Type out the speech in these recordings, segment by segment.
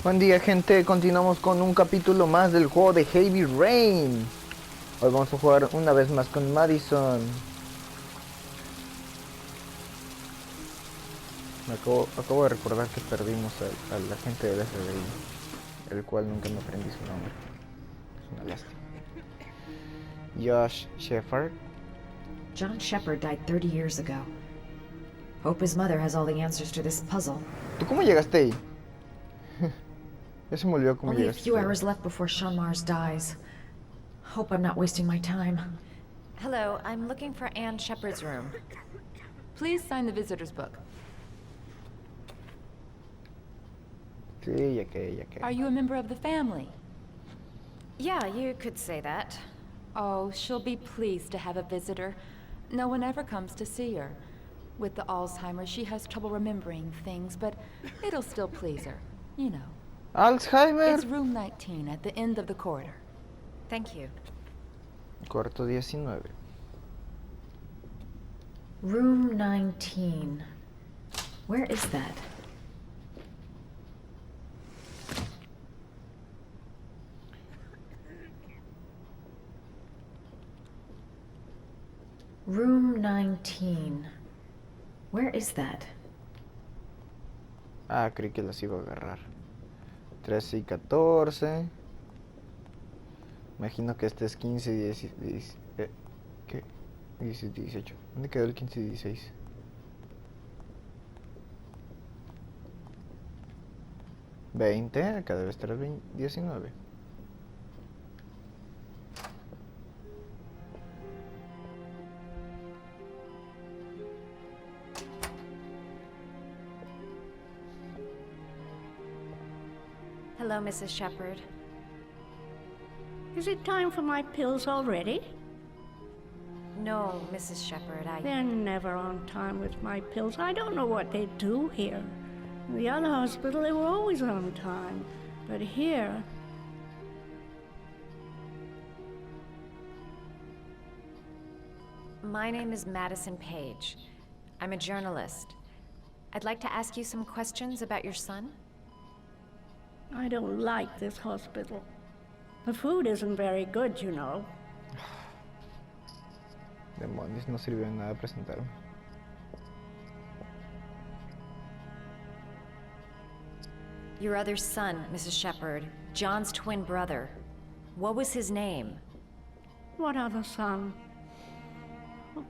Buen día, gente, continuamos con un capítulo más del juego de Heavy Rain. Hoy vamos a jugar una vez más con Madison. Acabo de recordar que perdimos al agente del FBI, el cual nunca me aprendí su nombre. Es una lástima. Josh Shepard. John Shepard died 30 years ago. Hope his mother has all the answers to this puzzle. ¿Tú cómo llegaste ahí? Ya se me olvidó cómo Only a llegaste. few hours left before Sean Mars dies. Hope I'm not wasting my time. Hello, I'm looking for Anne Shepard's room. Please sign the visitor's book. Sí, ya que. Are you a member of the family? Yeah, you could say that. Oh, she'll be pleased to have a visitor. No one ever comes to see her. With the Alzheimer's, she has trouble remembering things, but it'll still please her. You know. Alzheimer. It's room 19 at the end of the corridor. Thank you. Cuarto 19. Room 19. Where is that? Room 19. Where is that? Ah, creí que las iba a agarrar. 13 y 14. Imagino que este es 15 y 10, ¿qué? 18. ¿Dónde quedó el 15 y 16? ¿20? Acá debe estar el 19. Hello, Mrs. Shepard. Is it time for my pills already? No, Mrs. Shepard, They're never on time with my pills. I don't know what they do here. In the other hospital, they were always on time. But here... My name is Madison Page. I'm a journalist. I'd like to ask you some questions about your son. I don't like this hospital. The food isn't very good, you know. Demonios, no sirvió de nada presentarme. Your other son, Mrs. Shepard, John's twin brother. What was his name? What other son?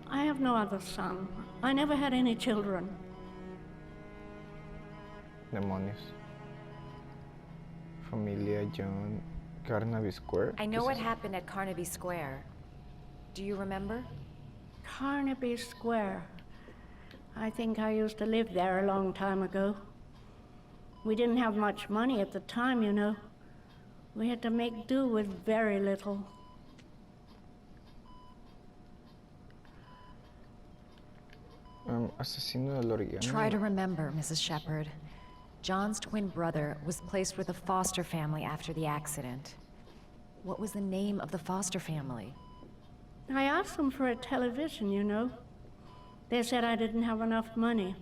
I have no other son. I never had any children. Demonios. Familia John Carnaby Square. I know what happened at Carnaby Square. Do you remember? Carnaby Square. I think I used to live there a long time ago. We didn't have much money at the time, you know. We had to make do with very little. Asesino del origami. Try to remember, Mrs. Shepard. John's twin brother was placed with a foster family after the accident. What was the name of the foster family? I asked them for a television, you know. They said I didn't have enough money.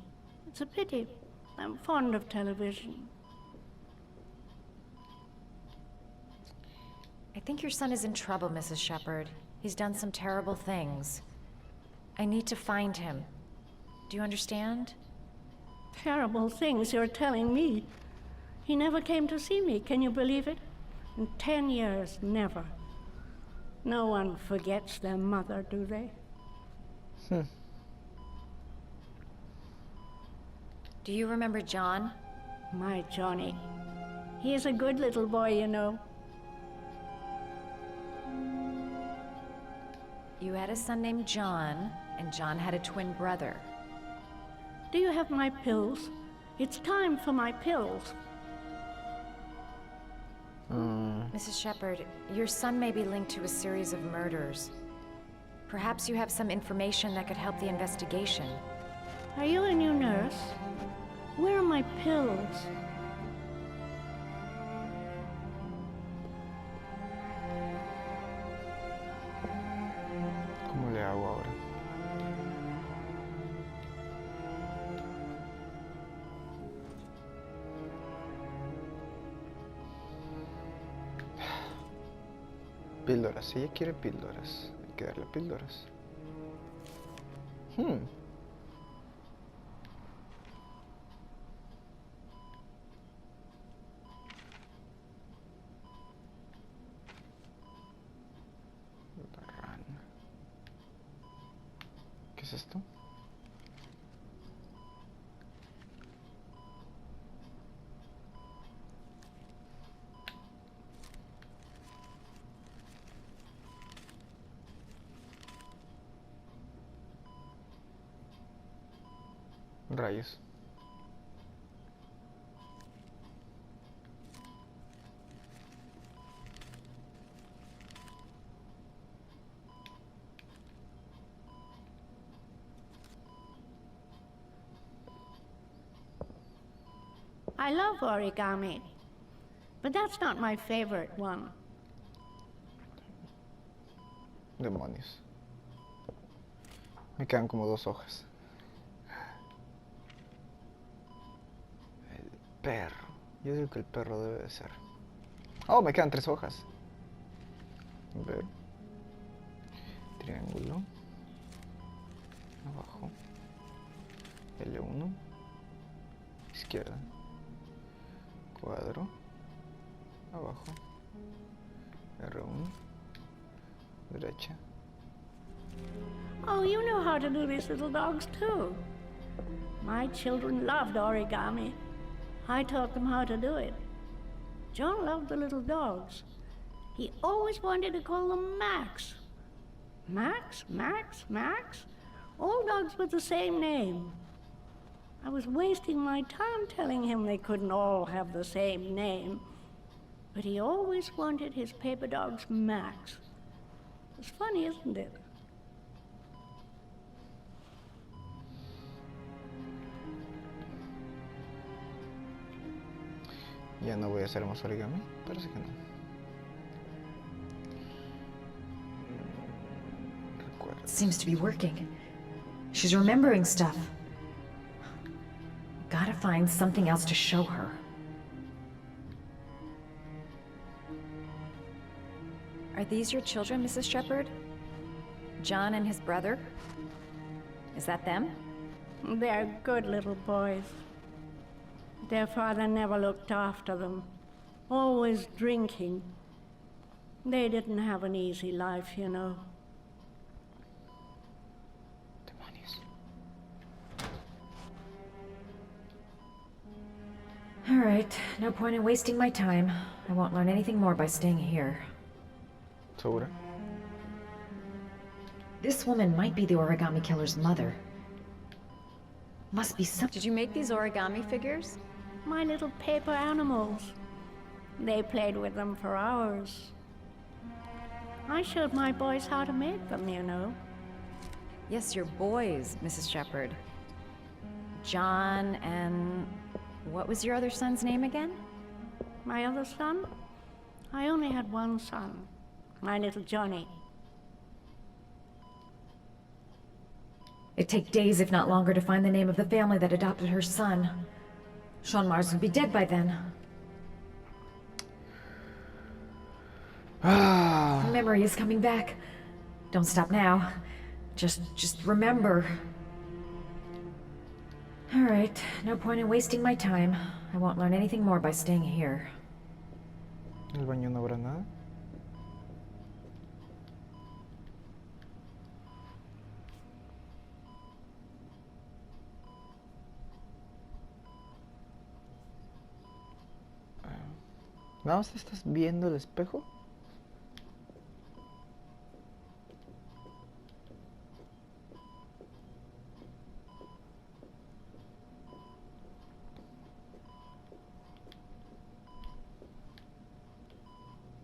It's a pity. I'm fond of television. I think your son is in trouble, Mrs. Shepard. He's done some terrible things. I need to find him. Do you understand? Terrible things you're telling me. He never came to see me, can you believe it? In 10 years, never. No one forgets their mother, do they? Do you remember John? My Johnny. He is a good little boy, you know. You had a son named John, and John had a twin brother. Do you have my pills? It's time for my pills. Mrs. Shepard, your son may be linked to a series of murders. Perhaps you have some information that could help the investigation. Are you a new nurse? Where are my pills? ¿Cómo le hago ahora? Píldoras, ella quiere píldoras. Hay que darle píldoras. La rana. ¿Qué es esto? Rayos. I love origami, but that's not my favorite one. Demonios. Me quedan como 2 hojas. El perro. Yo digo que el perro debe de ser. Oh, me quedan 3 hojas. A ver. Triángulo. Abajo. L1. Izquierda. Cuadro. Abajo. R1. Derecha. Oh, you know how to do these little dogs too. My children loved origami. I taught them how to do it. John loved the little dogs. He always wanted to call them Max. Max, Max, Max? All dogs with the same name. I was wasting my time telling him they couldn't all have the same name. But he always wanted his paper dogs Max. It's funny, isn't it? Ya no voy a hacer más origami. Parece que no. Recuerdo. Seems to be working. She's remembering stuff. Gotta find something else to show her. Are these your children, Mrs. Shepherd? John and his brother? Is that them? They're good little boys. Their father never looked after them. Always drinking. They didn't have an easy life, you know. Demonios. All right, no point in wasting my time. I won't learn anything more by staying here. ¿Segura? This woman might be the origami killer's mother. Must be some... Did you make these origami figures? My little paper animals. They played with them for hours. I showed my boys how to make them, you know. Yes, your boys, Mrs. Shepherd. John and... what was your other son's name again? My other son? I only had one son. My little Johnny. It'd take days, if not longer, to find the name of the family that adopted her son. Sean Mars would be dead by then. The memory is coming back. Don't stop now. Just remember. All right, no point in wasting my time. I won't learn anything more by staying here. ¿En el baño no habrá nada? ¿Nada más estás viendo el espejo?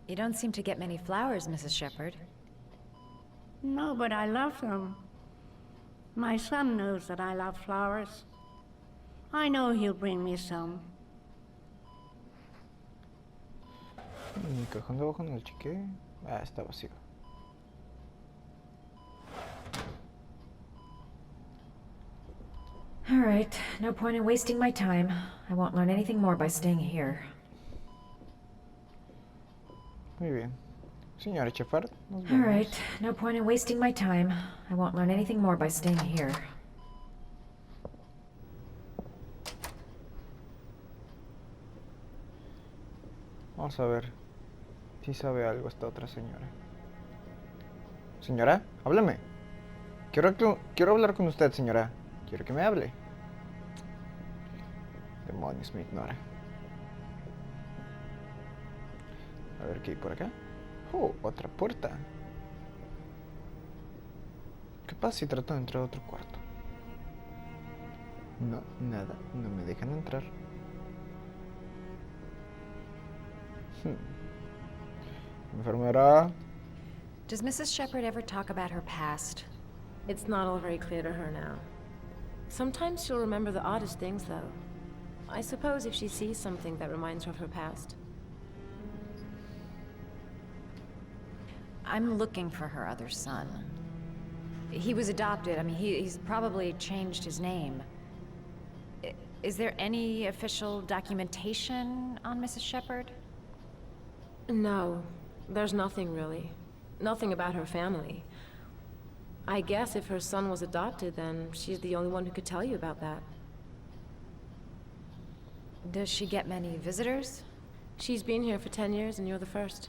You don't seem to get many flowers, Mrs. Shepherd. No, but I love them. My son knows that I love flowers. I know he'll bring me some. Mi cajón de abajo no lo chequé. Ah, está vacío. All right, no point in wasting my time. I won't learn anything more by staying here. Muy bien. Señora Shepard, nos All vemos. right, no point in wasting my time. I won't learn anything more by staying here. Vamos a ver si sabe algo esta otra señora. Señora, háblame. Quiero hablar con usted, señora. Quiero que me hable. Demonios, me ignora. A ver qué hay por acá. Oh, otra puerta. ¿Qué pasa si trato de entrar a otro cuarto? No, nada. No me dejan entrar. Enfermera. Does Mrs. Shepard ever talk about her past? It's not all very clear to her now. Sometimes she'll remember the oddest things, though. I suppose if she sees something that reminds her of her past. I'm looking for her other son. He was adopted. I mean, he's probably changed his name. Is there any official documentation on Mrs. Shepard? No, there's nothing really. Nothing about her family. I guess if her son was adopted, then she's the only one who could tell you about that. Does she get many visitors? She's been here for 10 years and you're the first.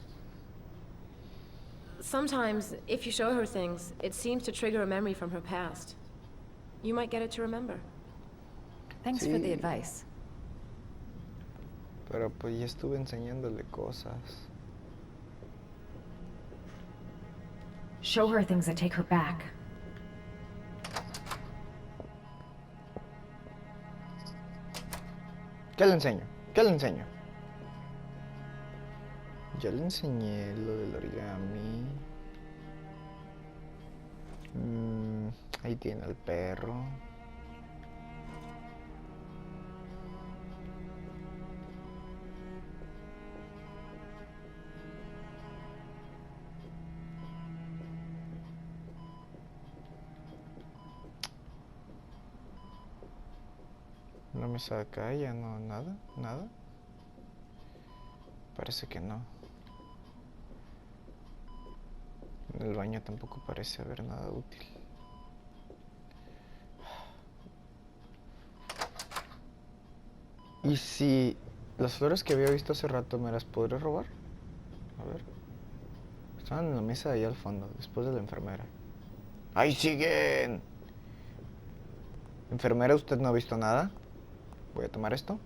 Sometimes, if you show her things, it seems to trigger a memory from her past. You might get it to remember. Thanks for the advice. Pero pues ya estuve enseñándole cosas. Show her things that take her back. ¿Qué le enseño? ¿Qué le enseño? Ya le enseñé lo del origami. Ahí tiene al perro. No me saca ya, no, nada, nada. Parece que no. En el baño tampoco parece haber nada útil. ¿Y si las flores que había visto hace rato me las podré robar? A ver. Estaban en la mesa de ahí al fondo, después de la enfermera. ¡Ahí siguen! Enfermera, ¿usted no ha visto nada? Voy a tomar esto.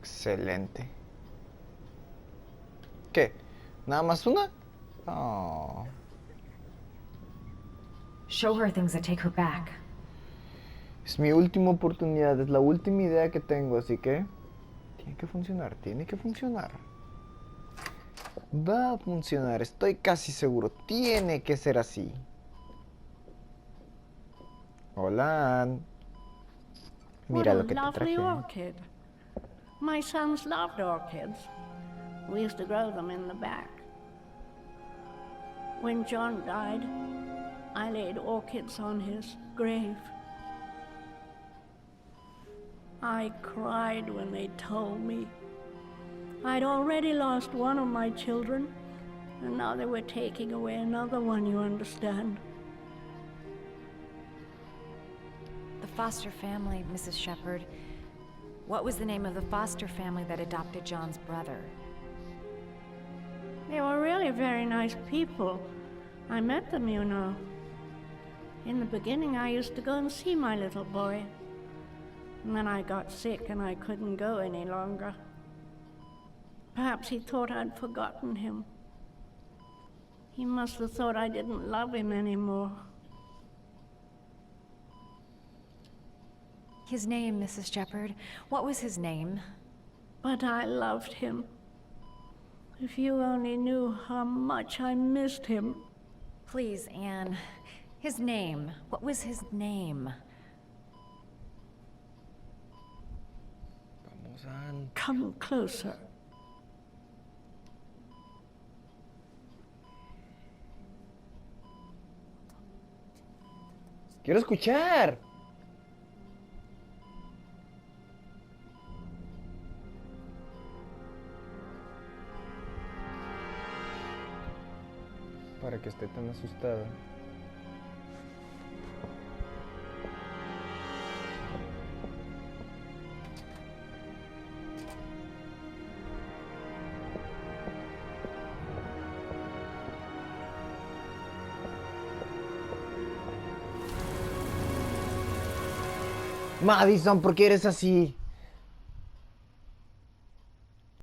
Excelente. ¿Qué? ¿Nada más una? Oh. Show her things that take her back. Es mi última oportunidad, es la última idea que tengo, así que tiene que funcionar, tiene que funcionar. Va a funcionar, estoy casi seguro, tiene que ser así. Hola. Mira lo que te What a lovely traje. orchid. My sons loved orchids. We used to grow them in the back. When John died, I laid orchids on his grave. I cried when they told me. I'd already lost one of my children, and now they were taking away another one, you understand. The foster family, Mrs. Shepard. What was the name of the foster family that adopted John's brother? They were really very nice people. I met them, you know. In the beginning, I used to go and see my little boy. And then I got sick and I couldn't go any longer. Perhaps he thought I'd forgotten him. He must have thought I didn't love him anymore. His name, Mrs. Shepard. What was his name? But I loved him. If you only knew how much I missed him. Please, Anne. His name. What was his name? Vamos, Ann. Come closer. ¡Quiero escuchar! para que esté tan asustada. Madison, ¿por qué eres así?